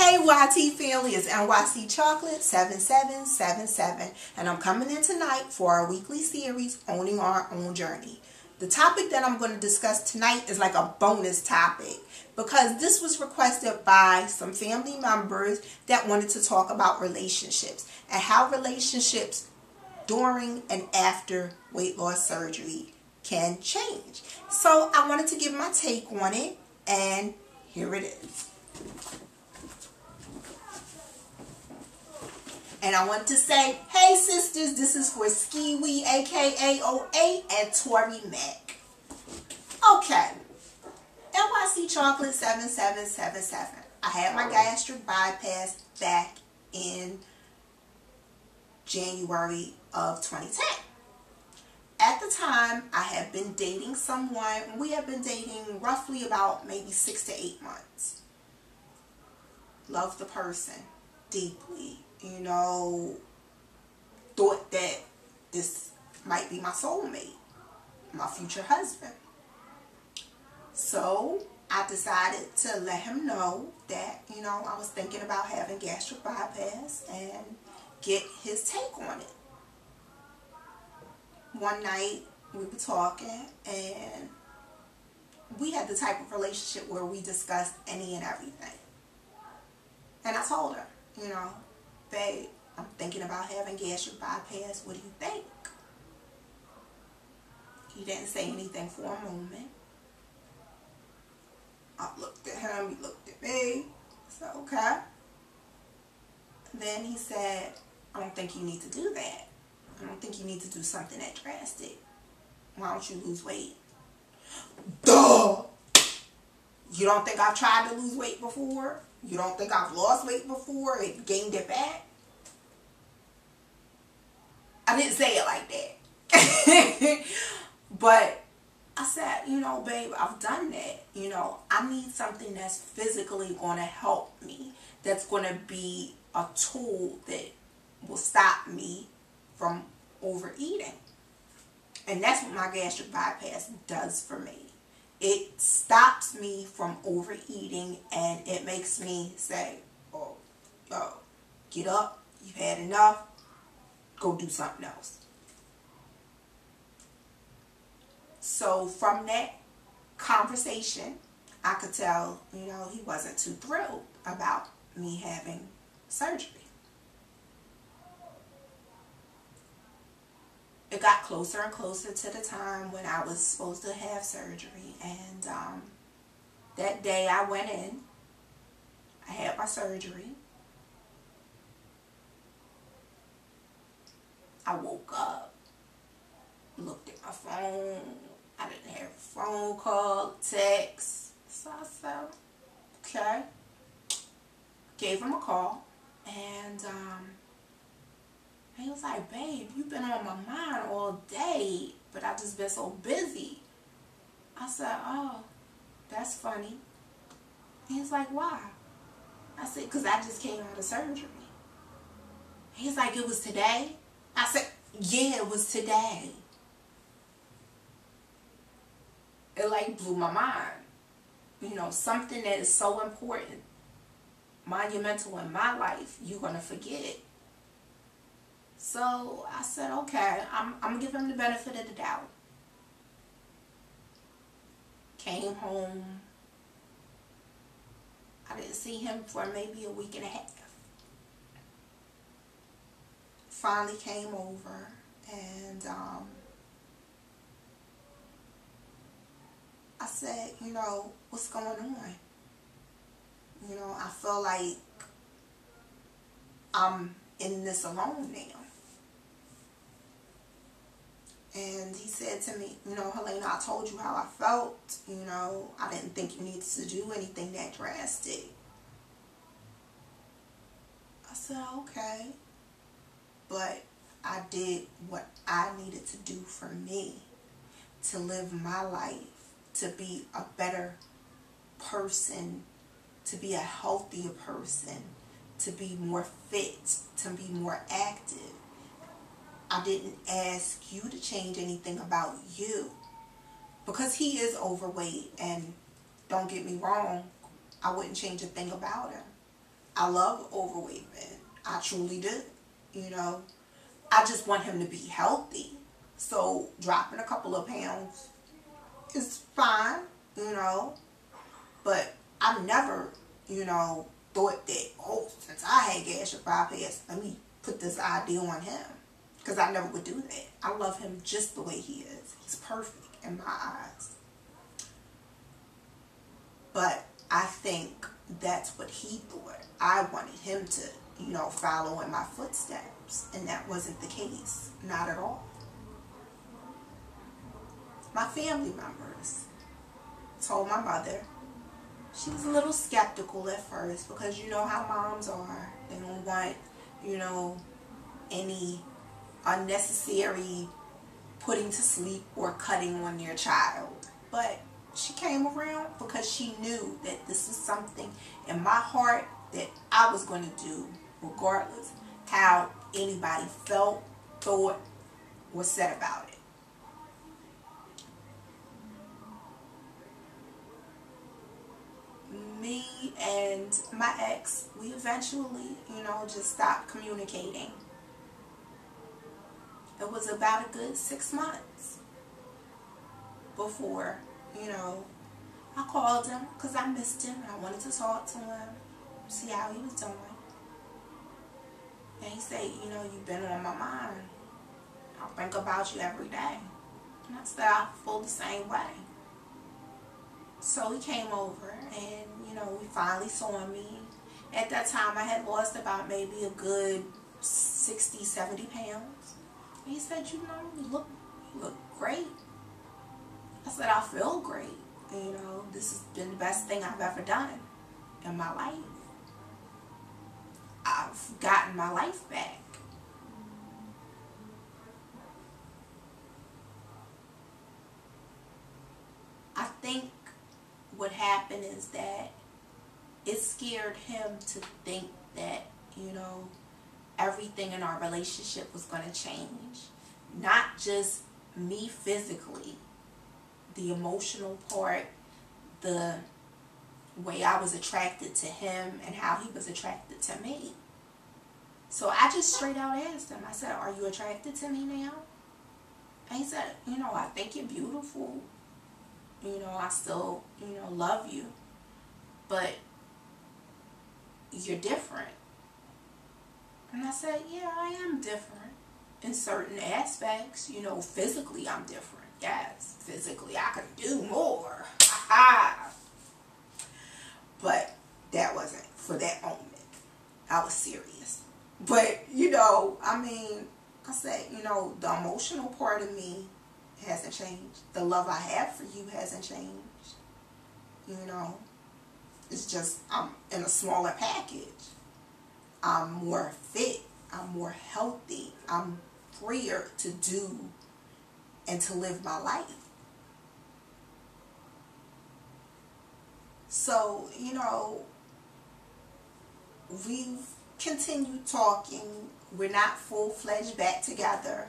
Hey YT family, it's NYC Chocolate 7777 and I'm coming in tonight for our weekly series, Owning Our Own Journey. The topic that I'm going to discuss tonight is like a bonus topic because this was requested by some family members that wanted to talk about relationships and how relationships during and after weight loss surgery can change. So I wanted to give my take on it, and here it is. And I want to say, hey sisters, this is for Skiwi, aka OA, and Tori Mac. Okay, NYC Chocolate 7777. I had my gastric bypass back in January of 2010. At the time, I had been dating someone. We had been dating roughly about maybe 6 to 8 months. Loved the person deeply. You know, thought that this might be my soulmate, my future husband. So I decided to let him know that, you know, I was thinking about having gastric bypass and get his take on it. One night we were talking and we had the type of relationship where we discussed any and everything. And I told her, you know, babe, I'm thinking about having gastric bypass. What do you think? He didn't say anything for a moment. I looked at him, he looked at me. I said, okay. Then he said, I don't think you need to do that. I don't think you need to do something that drastic. Why don't you lose weight? Duh! You don't think I've tried to lose weight before? You don't think I've lost weight before and gained it back? I didn't say it like that. But I said, you know, babe, I've done that. You know, I need something that's physically going to help me. That's going to be a tool that will stop me from overeating. And that's what my gastric bypass does for me. It stops me from overeating and it makes me say, oh, yo, get up, you've had enough, go do something else. So from that conversation, I could tell, you know, he wasn't too thrilled about me having surgery. It got closer and closer to the time when I was supposed to have surgery. And that day I went in. I had my surgery. I woke up. Looked at my phone. I didn't have a phone call, text. So I said, okay. Gave him a call. And he was like, babe, you've been on my mind all day, but I've just been so busy. I said, oh, that's funny. He's like, why? I said, because I just came out of surgery. He's like, it was today? I said, yeah, it was today. It like blew my mind. You know, something that is so important, monumental in my life, you're going to forget. So I said, okay, I'm going to give him the benefit of the doubt. Came home. I didn't see him for maybe a week and a half. Finally came over and I said, you know, what's going on? You know, I feel like I'm in this alone now. And he said to me, you know, Helena, I told you how I felt. You know, I didn't think you needed to do anything that drastic. I said, okay. But I did what I needed to do for me to live my life, to be a better person, to be a healthier person, to be more fit, to be more active. I didn't ask you to change anything about you because he is overweight, and don't get me wrong, I wouldn't change a thing about him. I love overweight men. I truly do. You know, I just want him to be healthy. So dropping a couple of pounds is fine, you know. But I've never, you know, thought that, oh, since I had gastric bypass, let me put this idea on him. Because I never would do that. I love him just the way he is. He's perfect in my eyes. But I think that's what he thought. I wanted him to, you know, follow in my footsteps. And that wasn't the case. Not at all. My family members told my mother. She was a little skeptical at first because you know how moms are. They don't want, you know, any unnecessary putting to sleep or cutting on their child. But she came around because she knew that this was something in my heart that I was going to do regardless how anybody felt, thought, or said about it. Me and my ex, we eventually, you know, just stopped communicating. It was about a good 6 months before, you know, I called him because I missed him. I wanted to talk to him, see how he was doing. And he said, you know, you've been on my mind. I think about you every day. And I said, I feel the same way. So he came over and, you know, we finally saw me. At that time, I had lost about maybe a good 60, 70 pounds. And he said, you know, you look great. I said, I feel great. And, you know, this has been the best thing I've ever done in my life. I've gotten my life back. I think what happened is that it scared him to think that, you know, everything in our relationship was going to change. Not just me physically, the emotional part, the way I was attracted to him and how he was attracted to me. So I just straight out asked him, I said, are you attracted to me now? And he said, you know, I think you're beautiful. You know, I still, you know, love you. But you're different. And I said, yeah, I am different in certain aspects. You know, physically I'm different. Yes, physically I can do more. But that wasn't for that moment. I was serious. But, you know, I mean, I said, you know, the emotional part of me hasn't changed. The love I have for you hasn't changed. You know, it's just I'm in a smaller package. I'm more fit. I'm more healthy. I'm freer to do and to live my life. So, you know, we've continued talking. We're not full-fledged back together.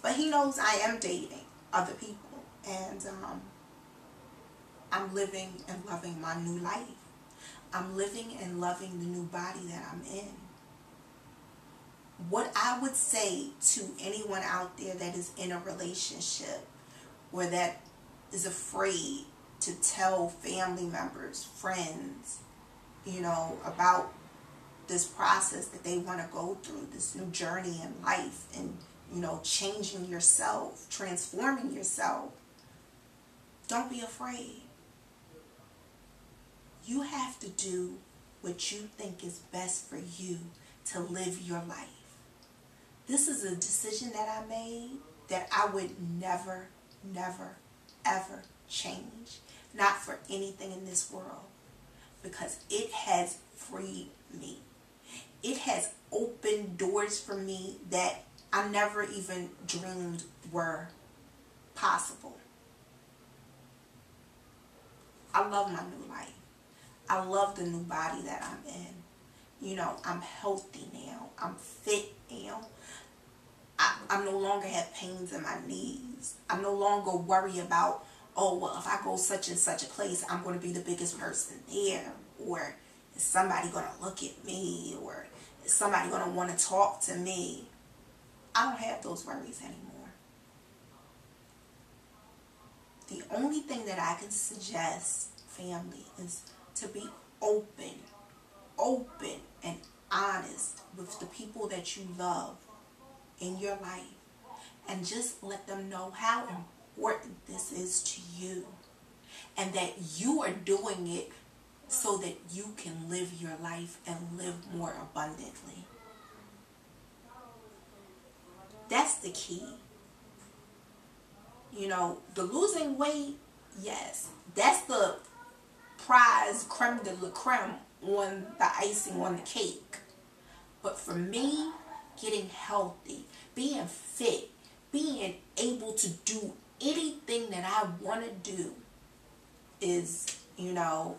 But he knows I am dating other people. And I'm living and loving my new life. I'm living and loving the new body that I'm in. What I would say to anyone out there that is in a relationship or that is afraid to tell family members, friends, you know, about this process that they want to go through, this new journey in life and, you know, changing yourself, transforming yourself, don't be afraid. You have to do what you think is best for you to live your life. This is a decision that I made that I would never, never, ever change. Not for anything in this world. Because it has freed me. It has opened doors for me that I never even dreamed were possible. I love my new life. I love the new body that I'm in. You know, I'm healthy now. I'm fit now. I no longer have pains in my knees. I no longer worry about, oh, well, if I go such and such a place, I'm going to be the biggest person there. Or, Is somebody going to look at me? Or is somebody going to want to talk to me? I don't have those worries anymore. The only thing that I can suggest, family, is to be open and honest with the people that you love in your life. And just let them know how important this is to you. And that you are doing it so that you can live your life and live more abundantly. That's the key. You know, the losing weight, yes, that's the prize, creme de la creme, on the icing on the cake. But for me, getting healthy, being fit, being able to do anything that I want to do is, you know,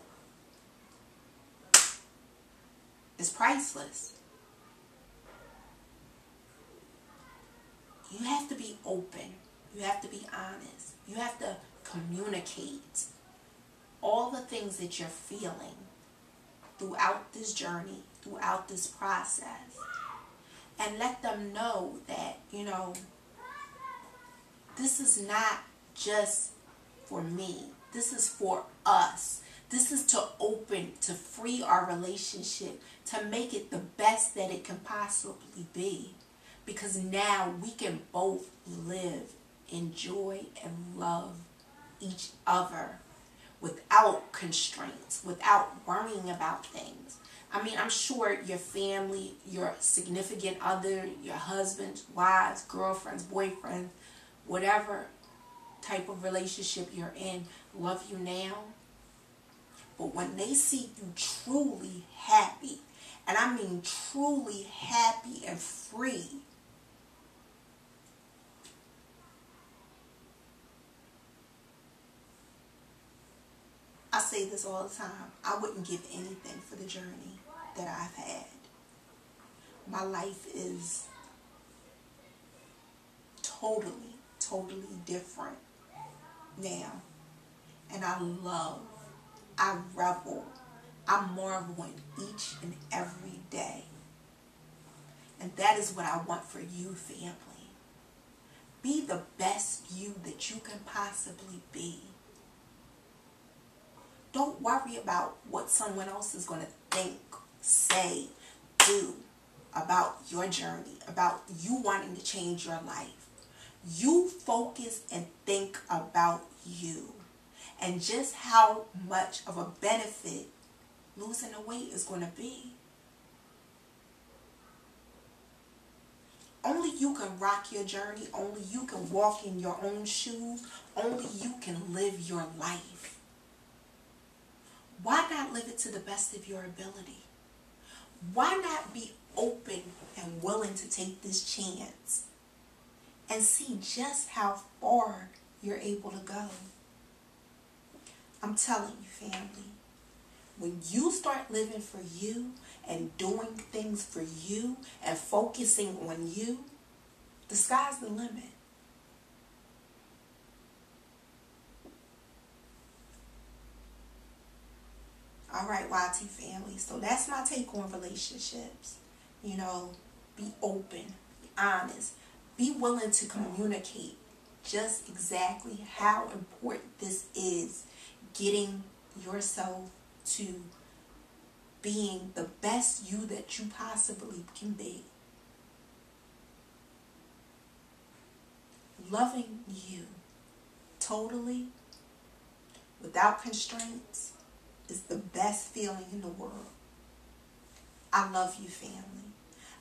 is priceless. You have to be open. You have to be honest. You have to communicate all the things that you're feeling throughout this journey, throughout this process. And let them know that, you know, this is not just for me. This is for us. This is to free our relationship, to make it the best that it can possibly be. Because now we can both live, enjoy, and love each other without constraints, without worrying about things. I mean, I'm sure your family, your significant other, your husbands, wives, girlfriends, boyfriends, whatever type of relationship you're in, love you now. But when they see you truly happy, and I mean truly happy and free, I say this all the time, I wouldn't give anything for the journey that I've had. My life is totally different now. And I revel, I marvel in each and every day. And that is what I want for you, family. Be the best you that you can possibly be. Don't worry about what someone else is going to think, say, do about your journey, about you wanting to change your life. You focus and think about you and just how much of a benefit losing the weight is going to be. Only you can rock your journey. Only you can walk in your own shoes. Only you can live your life. Why not live it to the best of your ability? Why not be open and willing to take this chance and see just how far you're able to go? I'm telling you, family, when you start living for you and doing things for you and focusing on you, the sky's the limit. All right, YT family. So that's my take on relationships. You know, be open, be honest, be willing to communicate just exactly how important this is, getting yourself to being the best you that you possibly can be. Loving you totally, without constraints, is the best feeling in the world. I love you, family.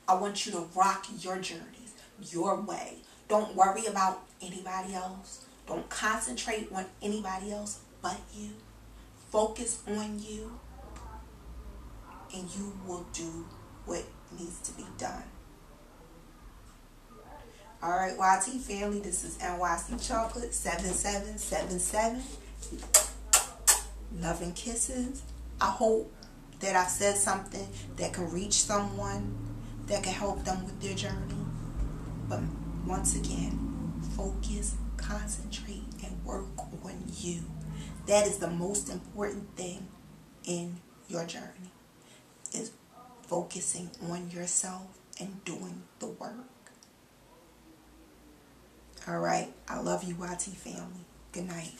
I want you to rock your journeys your way. Don't worry about anybody else. Don't concentrate on anybody else but you. Focus on you, and you will do what needs to be done. All right, YT family, this is NYC Chocolate 7777. Love and kisses. I hope that I've said something that can reach someone, that can help them with their journey. But once again, focus, concentrate, and work on you. That is the most important thing in your journey. focusing on yourself and doing the work. All right. I love you, YT family. Good night.